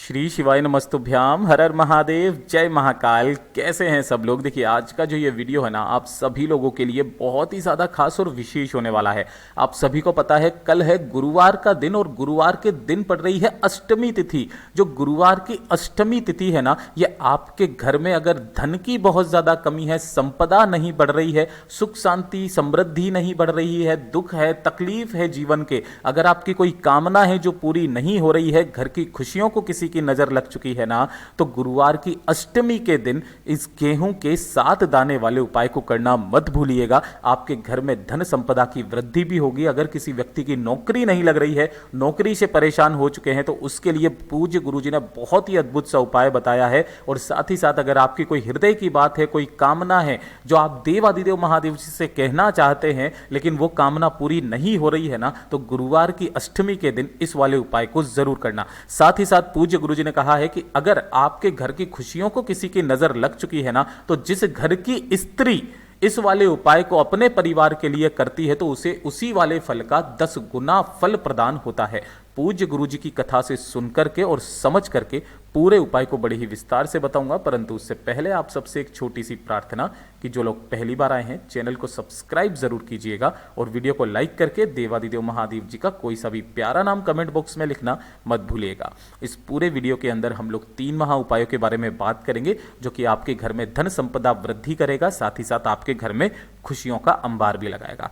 श्री शिवाय नमस्तुभ्याम। हर हर महादेव, जय महाकाल। कैसे हैं सब लोग। देखिए आज का जो ये वीडियो है ना, आप सभी लोगों के लिए बहुत ही ज़्यादा खास और विशेष होने वाला है। आप सभी को पता है कल है गुरुवार का दिन और गुरुवार के दिन पड़ रही है अष्टमी तिथि। जो गुरुवार की अष्टमी तिथि है ना, ये आपके घर में अगर धन की बहुत ज़्यादा कमी है, संपदा नहीं बढ़ रही है, सुख शांति समृद्धि नहीं बढ़ रही है, दुख है, तकलीफ है जीवन के, अगर आपकी कोई कामना है जो पूरी नहीं हो रही है, घर की खुशियों को किसी की नजर लग चुकी है ना, तो गुरुवार की अष्टमी के दिन इस गेहूं के 7 दाने वाले उपाय को करना मत भूलिएगा। आपके घर में धन संपदा की वृद्धि भी होगी। अगर किसी व्यक्ति की नौकरी नहीं लग रही है, नौकरी से परेशान हो चुके हैं, तो उसके लिए पूज्य गुरुजी ने बहुत ही अद्भुत सा उपाय बताया है। और साथ ही साथ अगर आपकी कोई हृदय की बात है, कोई कामना है जो आप देवादिदेव महादेव जी से कहना चाहते हैं, लेकिन वो कामना पूरी नहीं हो रही है ना, तो गुरुवार की अष्टमी के दिन इस वाले उपाय को जरूर करना। साथ ही साथ पूज्य गुरुजी ने कहा है कि अगर आपके घर की खुशियों को किसी की नजर लग चुकी है ना, तो जिस घर की स्त्री इस वाले उपाय को अपने परिवार के लिए करती है, तो उसे उसी वाले फल का 10 गुना फल प्रदान होता है। पूज्य गुरुजी की कथा से सुनकर के और समझ करके पूरे उपाय को बड़े ही विस्तार से बताऊंगा, परंतु उससे पहले आप सबसे एक छोटी सी प्रार्थना कि जो लोग पहली बार आए हैं चैनल को सब्सक्राइब जरूर कीजिएगा और वीडियो को लाइक करके देवादिदेव महादेव जी का कोई सा भी प्यारा नाम कमेंट बॉक्स में लिखना मत भूलिएगा। इस पूरे वीडियो के अंदर हम लोग 3 महा उपायों के बारे में बात करेंगे जो कि आपके घर में धन संपदा वृद्धि करेगा, साथ ही साथ आपके घर में खुशियों का अंबार भी लगाएगा।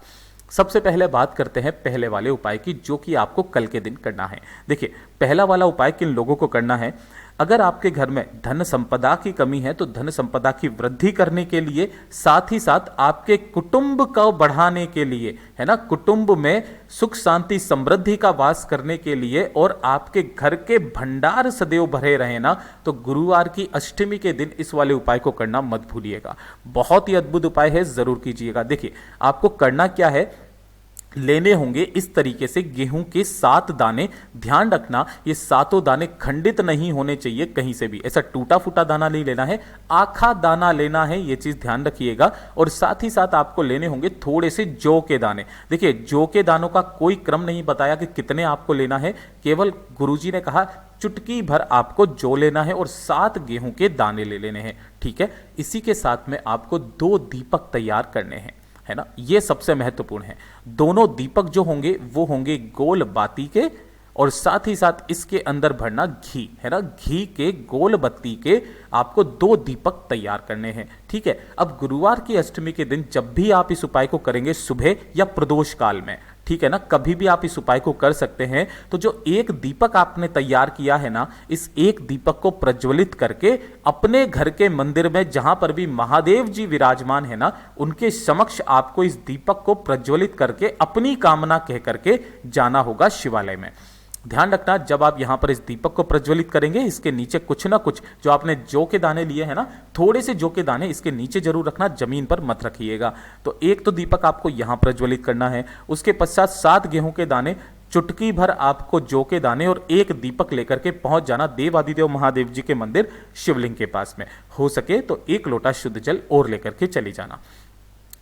सबसे पहले बात करते हैं पहले वाले उपाय की, जो कि आपको कल के दिन करना है। देखिए पहला वाला उपाय किन लोगों को करना है। अगर आपके घर में धन संपदा की कमी है, तो धन संपदा की वृद्धि करने के लिए, साथ ही साथ आपके कुटुंब को बढ़ाने के लिए, है ना, कुटुंब में सुख शांति समृद्धि का वास करने के लिए और आपके घर के भंडार सदैव भरे रहे ना, तो गुरुवार की अष्टमी के दिन इस वाले उपाय को करना मत भूलिएगा। बहुत ही अद्भुत उपाय है, जरूर कीजिएगा। देखिए आपको करना क्या है, लेने होंगे इस तरीके से गेहूं के 7 दाने। ध्यान रखना ये 7 दाने खंडित नहीं होने चाहिए कहीं से भी, ऐसा टूटा फूटा दाना नहीं लेना है, आखा दाना लेना है, ये चीज ध्यान रखिएगा। और साथ ही साथ आपको लेने होंगे थोड़े से जौ के दाने। देखिए जौ के दानों का कोई क्रम नहीं बताया कि कितने आपको लेना है, केवल गुरुजी ने कहा चुटकी भर आपको जौ लेना है और 7 गेहूं के दाने ले लेने हैं। ठीक है, इसी के साथ में आपको 2 दीपक तैयार करने हैं, है ना, ये सबसे महत्वपूर्ण है। दोनों दीपक जो होंगे वो होंगे गोल बाती के, और साथ ही साथ इसके अंदर भरना घी, है ना, घी के गोल बत्ती के आपको 2 दीपक तैयार करने हैं। ठीक है, अब गुरुवार की अष्टमी के दिन जब भी आप इस उपाय को करेंगे, सुबह या प्रदोष काल में, ठीक है ना, कभी भी आप इस उपाय को कर सकते हैं। तो जो एक दीपक आपने तैयार किया है ना, इस एक दीपक को प्रज्वलित करके अपने घर के मंदिर में जहां पर भी महादेव जी विराजमान है ना, उनके समक्ष आपको इस दीपक को प्रज्वलित करके अपनी कामना कह करके जाना होगा शिवालय में। ध्यान रखना जब आप यहां पर इस दीपक को प्रज्वलित करेंगे, इसके नीचे कुछ ना कुछ जो आपने जौ के दाने लिए हैं ना, थोड़े से जौ के दाने इसके नीचे जरूर रखना, जमीन पर मत रखिएगा। तो एक तो दीपक आपको यहां प्रज्वलित करना है, उसके पश्चात 7 गेहूं के दाने, चुटकी भर आपको जौ के दाने और एक दीपक लेकर के पहुंच जाना देवादिदेव महादेव जी के मंदिर शिवलिंग के पास में। हो सके तो 1 लोटा शुद्ध जल और लेकर के चली जाना।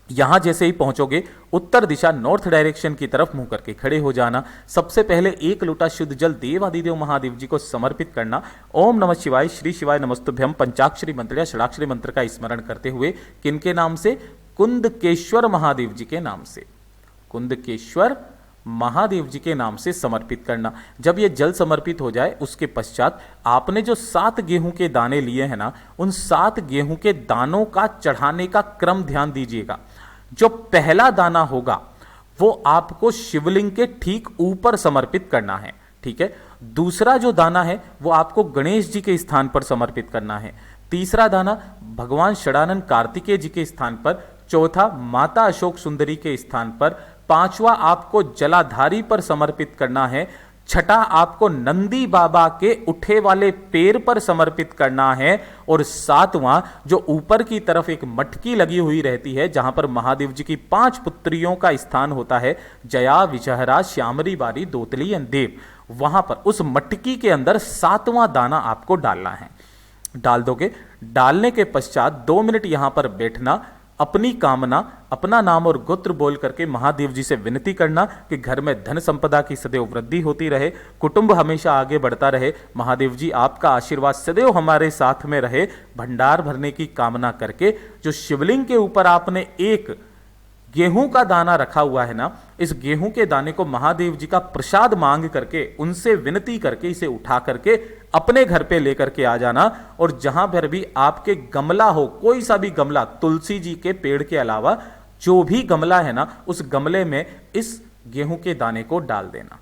यहां जैसे ही पहुंचोगे, उत्तर दिशा नॉर्थ डायरेक्शन की तरफ मुंह करके खड़े हो जाना। सबसे पहले 1 लोटा शुद्ध जल देवादिदेव महादेव जी को समर्पित करना। ओम नमः शिवाय, श्री शिवाय नमस्तुभ्यम पंचाक्षरी मंत्र या षडाक्षरी मंत्र का स्मरण करते हुए, किनके नाम से, कुंदकेश्वर महादेव जी के नाम से, कुंदकेश्वर महादेव जी के नाम से समर्पित करना। जब ये जल समर्पित हो जाए, उसके पश्चात आपने जो 7 गेहूं के दाने लिए हैं ना, उन 7 गेहूं के दानों का चढ़ाने का क्रम ध्यान दीजिएगा। जो पहला दाना होगा वो आपको शिवलिंग के ठीक ऊपर समर्पित करना है। ठीक है, दूसरा जो दाना है वो आपको गणेश जी के स्थान पर समर्पित करना है। तीसरा दाना भगवान षडानंद कार्तिकेय जी के स्थान पर, चौथा माता अशोक सुंदरी के स्थान पर, 5वां आपको जलाधारी पर समर्पित करना है, 6ठा आपको नंदी बाबा के उठे वाले पैर पर समर्पित करना है, और 7वां जो ऊपर की तरफ एक मटकी लगी हुई रहती है जहां पर महादेव जी की 5 पुत्रियों का स्थान होता है, जया, विजहरा, श्यामरी, बारी, दोतली एंड देव, वहां पर उस मटकी के अंदर 7वां दाना आपको डालना है। डाल दोगे, डालने के पश्चात 2 मिनट यहां पर बैठना। अपनी कामना, अपना नाम और गोत्र बोल करके महादेव जी से विनती करना कि घर में धन संपदा की सदैव वृद्धि होती रहे, कुटुंब हमेशा आगे बढ़ता रहे, महादेव जी आपका आशीर्वाद सदैव हमारे साथ में रहे, भंडार भरने की कामना करके जो शिवलिंग के ऊपर आपने एक गेहूं का दाना रखा हुआ है ना, इस गेहूं के दाने को महादेव जी का प्रसाद मांग करके उनसे विनती करके इसे उठा करके अपने घर पे लेकर के आ जाना। और जहां पर भी आपके गमला हो, कोई सा भी गमला, तुलसी जी के पेड़ के अलावा जो भी गमला है ना, उस गमले में इस गेहूं के दाने को डाल देना।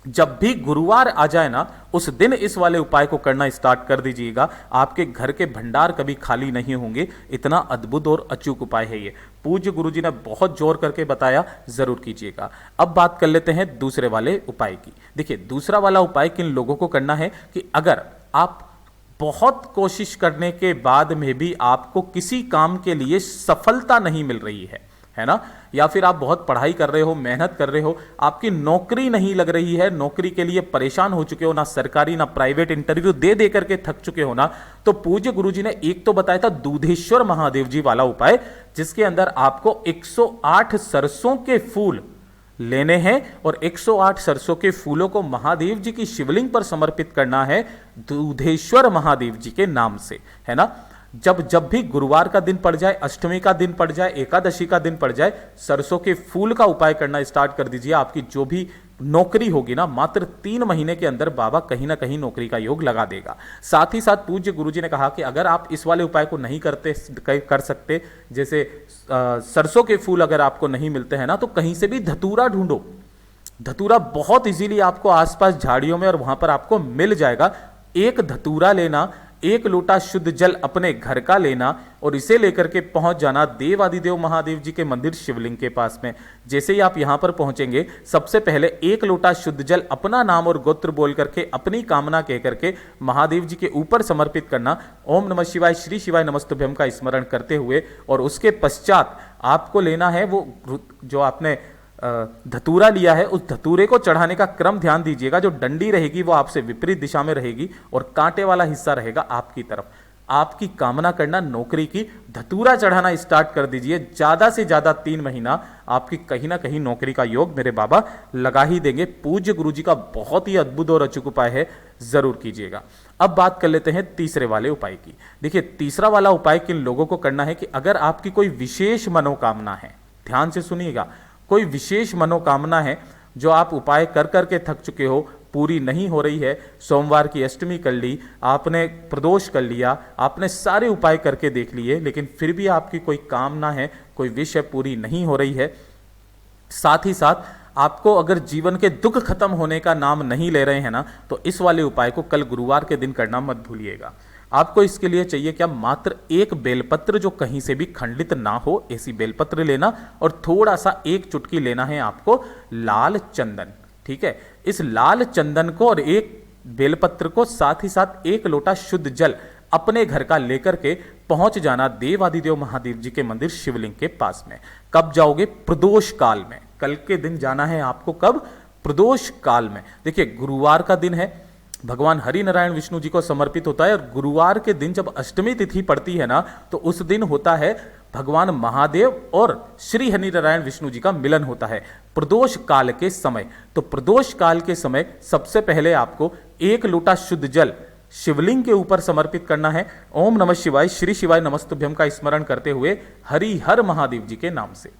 जब भी गुरुवार आ जाए ना, उस दिन इस वाले उपाय को करना स्टार्ट कर दीजिएगा। आपके घर के भंडार कभी खाली नहीं होंगे। इतना अद्भुत और अचूक उपाय है ये, पूज्य गुरुजी ने बहुत जोर करके बताया, जरूर कीजिएगा। अब बात कर लेते हैं दूसरे वाले उपाय की। देखिए, दूसरा वाला उपाय किन लोगों को करना है कि अगर आप बहुत कोशिश करने के बाद में भी आपको किसी काम के लिए सफलता नहीं मिल रही है ना, या फिर आप बहुत पढ़ाई कर रहे हो, मेहनत कर रहे हो, आपकी नौकरी नहीं लग रही है, नौकरी के लिए परेशान हो चुके हो, ना सरकारी ना प्राइवेट इंटरव्यू दे दे करके थक चुके हो ना, तो पूज्य गुरुजी ने एक तो बताया था दूधेश्वर महादेव जी वाला उपाय, जिसके अंदर आपको 108 सरसों के फूल लेने हैं और 108 सरसों के फूलों को महादेव जी की शिवलिंग पर समर्पित करना है दूधेश्वर महादेव जी के नाम से, है ना। जब भी गुरुवार का दिन पड़ जाए, अष्टमी का दिन पड़ जाए, एकादशी का दिन पड़ जाए, सरसों के फूल का उपाय करना स्टार्ट कर दीजिए। आपकी जो भी नौकरी होगी ना, मात्र 3 महीने के अंदर बाबा कहीं ना कहीं नौकरी का योग लगा देगा। साथ ही साथ पूज्य गुरुजी ने कहा कि अगर आप इस वाले उपाय को नहीं कर सकते, जैसे सरसों के फूल अगर आपको नहीं मिलते हैं ना, तो कहीं से भी धतूरा ढूंढो। धतूरा बहुत इजीली आपको आसपास झाड़ियों में और वहां पर आपको मिल जाएगा। एक धतूरा लेना, 1 लोटा शुद्ध जल अपने घर का लेना और इसे लेकर के पहुंच जाना देवादिदेव महादेव जी के मंदिर शिवलिंग के पास में। जैसे ही आप यहां पर पहुंचेंगे, सबसे पहले 1 लोटा शुद्ध जल अपना नाम और गोत्र बोल करके अपनी कामना कह करके महादेव जी के ऊपर समर्पित करना। ओम नमः शिवाय, श्री शिवाय नमस्तुभ्यम का स्मरण करते हुए, और उसके पश्चात आपको लेना है वो जो आपने धतूरा लिया है, उस धतूरे को चढ़ाने का क्रम ध्यान दीजिएगा। जो डंडी रहेगी वो आपसे विपरीत दिशा में रहेगी और कांटे वाला हिस्सा रहेगा आपकी तरफ। आपकी कामना करना नौकरी की, धतूरा चढ़ाना स्टार्ट कर दीजिए। ज्यादा से ज्यादा 3 महीना आपकी कहीं ना कहीं नौकरी का योग मेरे बाबा लगा ही देंगे। पूज्य गुरुजी का बहुत ही अद्भुत और अचूक उपाय है, जरूर कीजिएगा। अब बात कर लेते हैं तीसरे वाले उपाय की। देखिए, तीसरा वाला उपाय किन लोगों को करना है कि अगर आपकी कोई विशेष मनोकामना है, ध्यान से सुनिएगा, कोई विशेष मनोकामना है जो आप उपाय कर करके थक चुके हो, पूरी नहीं हो रही है। सोमवार की अष्टमी कर ली, आपने प्रदोष कर लिया, आपने सारे उपाय करके देख लिए, लेकिन फिर भी आपकी कोई कामना है, कोई विषय पूरी नहीं हो रही है। साथ ही साथ आपको अगर जीवन के दुख खत्म होने का नाम नहीं ले रहे हैं ना, तो इस वाले उपाय को कल गुरुवार के दिन करना मत भूलिएगा। आपको इसके लिए चाहिए क्या, मात्र 1 बेलपत्र जो कहीं से भी खंडित ना हो, ऐसी बेलपत्र लेना और थोड़ा सा 1 चुटकी लेना है आपको लाल चंदन। ठीक है, इस लाल चंदन को और 1 बेलपत्र को, साथ ही साथ 1 लोटा शुद्ध जल अपने घर का लेकर के पहुंच जाना देवादिदेव महादेव जी के मंदिर शिवलिंग के पास में। कब जाओगे? प्रदोष काल में। कल के दिन जाना है आपको। कब? प्रदोष काल में। देखिए, गुरुवार का दिन है, भगवान हरि नारायण विष्णु जी को समर्पित होता है, और गुरुवार के दिन जब अष्टमी तिथि पड़ती है ना, तो उस दिन होता है भगवान महादेव और श्री हरि नारायण विष्णु जी का मिलन होता है प्रदोष काल के समय। तो प्रदोष काल के समय सबसे पहले आपको 1 लोटा शुद्ध जल शिवलिंग के ऊपर समर्पित करना है। ओम नमः शिवाय, श्री शिवाय नमस्तुभ्यम का स्मरण करते हुए हरिहर महादेव जी के नाम से,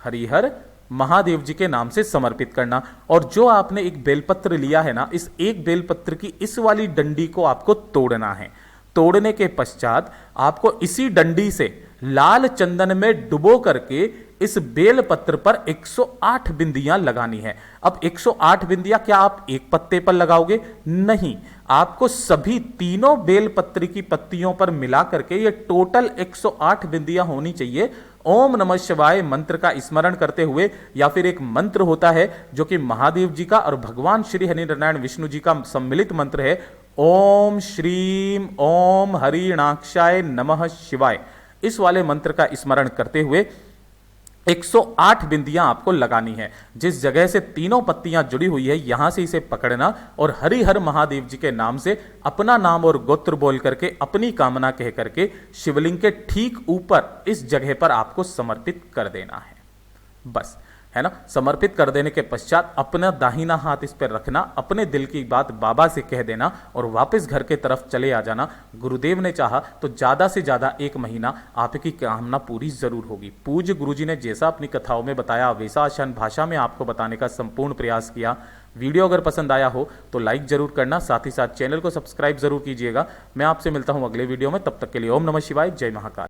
हरिहर महादेव जी के नाम से समर्पित करना। और जो आपने 1 बेलपत्र लिया है ना, इस 1 बेलपत्र की इस वाली डंडी को आपको तोड़ना है। तोड़ने के पश्चात आपको इसी डंडी से लाल चंदन में डुबो करके इस बेलपत्र पर 108 बिंदियां लगानी है। अब 108 बिंदियां क्या आप एक पत्ते पर लगाओगे? नहीं, आपको सभी तीनों बेलपत्र की पत्तियों पर मिला करके ये टोटल 108 बिंदियां होनी चाहिए। ओम नमः शिवाय मंत्र का स्मरण करते हुए, या फिर एक मंत्र होता है जो कि महादेव जी का और भगवान श्री हरि नारायण विष्णु जी का सम्मिलित मंत्र है, ओम श्रीम ओम हरिणाक्षाय नमः शिवाय। इस वाले मंत्र का स्मरण करते हुए 108 बिंदियां आपको लगानी है। जिस जगह से तीनों पत्तियां जुड़ी हुई है यहां से इसे पकड़ना और हरि हर महादेव जी के नाम से अपना नाम और गोत्र बोल करके अपनी कामना कह करके शिवलिंग के ठीक ऊपर इस जगह पर आपको समर्पित कर देना है। बस, है ना। समर्पित कर देने के पश्चात अपना दाहिना हाथ इस पर रखना, अपने दिल की बात बाबा से कह देना और वापस घर के तरफ चले आ जाना। गुरुदेव ने चाहा तो ज्यादा से ज्यादा 1 महीना आपकी कामना पूरी जरूर होगी। पूज्य गुरुजी ने जैसा अपनी कथाओं में बताया वैसा आसान भाषा में आपको बताने का संपूर्ण प्रयास किया। वीडियो अगर पसंद आया हो तो लाइक जरूर करना, साथ ही साथ चैनल को सब्सक्राइब जरूर कीजिएगा। मैं आपसे मिलता हूं अगले वीडियो में, तब तक के लिए ओम नमः शिवाय, जय महाकाल।